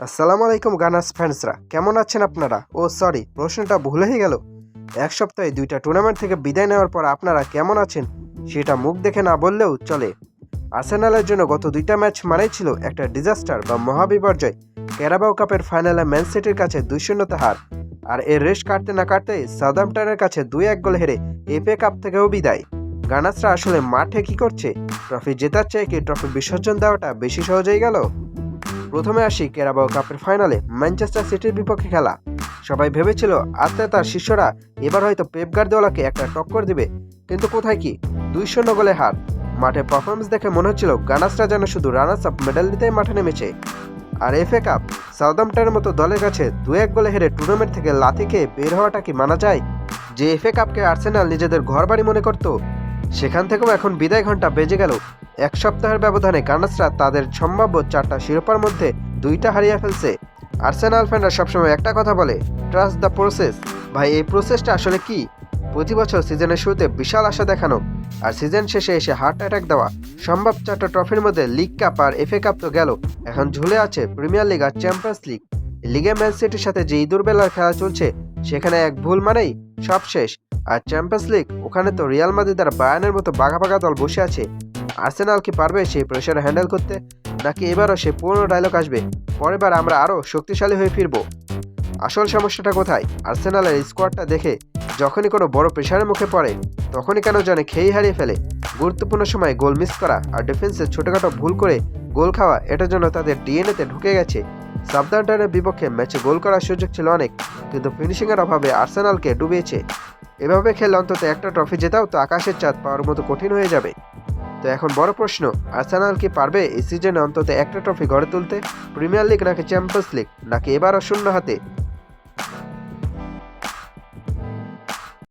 আসসালামু আলাইকুম গানার্স ফ্যান্সরা, কেমন আছেন আপনারা? ও সরি, প্রশ্নটা ভুল হয়ে গেল। এক সপ্তাহে দুইটা টুর্নামেন্ট থেকে বিদায় নেওয়ার পর আপনারা কেমন আছেন সেটা মুখ দেখে না বললেও চলে। আর্সেনালের জন্য গত দুইটা ম্যাচ মানেই ছিল একটা ডিজাস্টার বা মহাবিপর্যয়। ক্যারাবাও কাপের ফাইনালে ম্যান সিটির কাছে 2-0 হার, আর এর রেশ কাটতে না কাটতেই সাউদাম্পটনের কাছে 2-1 গোলে হেরে এফএ কাপ থেকেও বিদায়। গানার্সরা আসলে মাঠে কি করছে? ট্রফি জেতার চেয়ে কি ট্রফি বিসর্জন দেওয়াটা বেশি সহজ হয়ে গেল? প্রথমে আসি ক্যারাবাও কাপের ফাইনালে ম্যানচেস্টার সিটির বিপক্ষে খেলা। সবাই ভেবেছিল আর্তেতার শিষ্যরা এবার হয়তো পেপ গার্দিওলাকে একটা টক্কর দিবে, কিন্তু কোথায় কি 2-0 গোলে হার। মাঠে পারফরমেন্স দেখে মনে হচ্ছিল গানার্সরা যেন শুধু রানার্স আপ মেডেল দিতেই মাঠে নেমেছে। আর এফএ কাপ সাউদাম্পটনের মতো দলের কাছে 2-1 গোলে হেরে টুর্নামেন্ট থেকে লাথি খেয়ে বের হওয়াটা কি মানা যায়? যে এফএ কাপকে আর্সেনাল নিজেদের ঘরবাড়ি মনে করত, সেখান থেকেও এখন বিদায় ঘন্টা বেজে গেল। এক সপ্তাহের ব্যবধানে গানার্সরা তাদের সম্ভাব্য 4টা শিরোপার মধ্যে 2টা হারিয়ে ফেলছে। আর্সেনাল ফ্যানরা সবসময় একটা কথা বলে, ট্রাস্ট দ্য প্রসেস। ভাই, এই প্রসেসটা আসলে কি? প্রতি বছর সিজনের শুরুতে বিশাল আশা দেখানো, আর সিজন শেষে এসে হার্ট অ্যাটাক দেওয়া। সম্ভব 4টা ট্রফির মধ্যে লিগ কাপ আর এফএ কাপ তো গেল, এখন ঝুলে আছে প্রিমিয়ার লিগ আর চ্যাম্পিয়ন্স লিগ। লিগে ম্যান সিটির সাথে যে ইঁদুর বেলার খেলা চলছে, সেখানে এক ভুল মানেই সব শেষ। আর চ্যাম্পিয়ন্স লিগ, ওখানে তো রিয়াল মাদ্রিদ আর বায়ার্নের মতো বাঘা বাঘা দল বসে আছে। আর্সেনাল কি পারবে সেই প্রেশার হ্যান্ডেল করতে, নাকি এবারও সে পুরনো ডায়লগ আসবে, পরের বার আমরা আরও শক্তিশালী হয়ে ফিরবো? আসল সমস্যাটা কোথায়? আর্সেনালের স্কোয়াডটা দেখে যখনই কোনো বড় প্রেশারের মুখে পড়ে, তখনই কেন জানে খেই হারিয়ে ফেলে। গুরুত্বপূর্ণ সময় গোল মিস করা আর ডিফেন্সে ছোটখাটো ভুল করে গোল খাওয়া, এটার জন্য তাদের ডিএনএতে ঢুকে গেছে। সাউদাম্পটনের বিপক্ষে ম্যাচে গোল করার সুযোগ ছিল অনেক, কিন্তু ফিনিশিংয়ের অভাবে আর্সেনালকে ডুবিয়েছে। এভাবে খেলে অন্তত একটা ট্রফি জেতাও তো আকাশের চাঁদ পাওয়ার মতো কঠিন হয়ে যাবে। তো এখন বড় প্রশ্ন, আর্সেনাল কি পারবে এই সিজনে অন্তত একটা ট্রফি গড়ে তুলতে? প্রিমিয়ার লিগ নাকি চ্যাম্পিয়ন্স লিগ, নাকি এবারও শূন্য হাতে?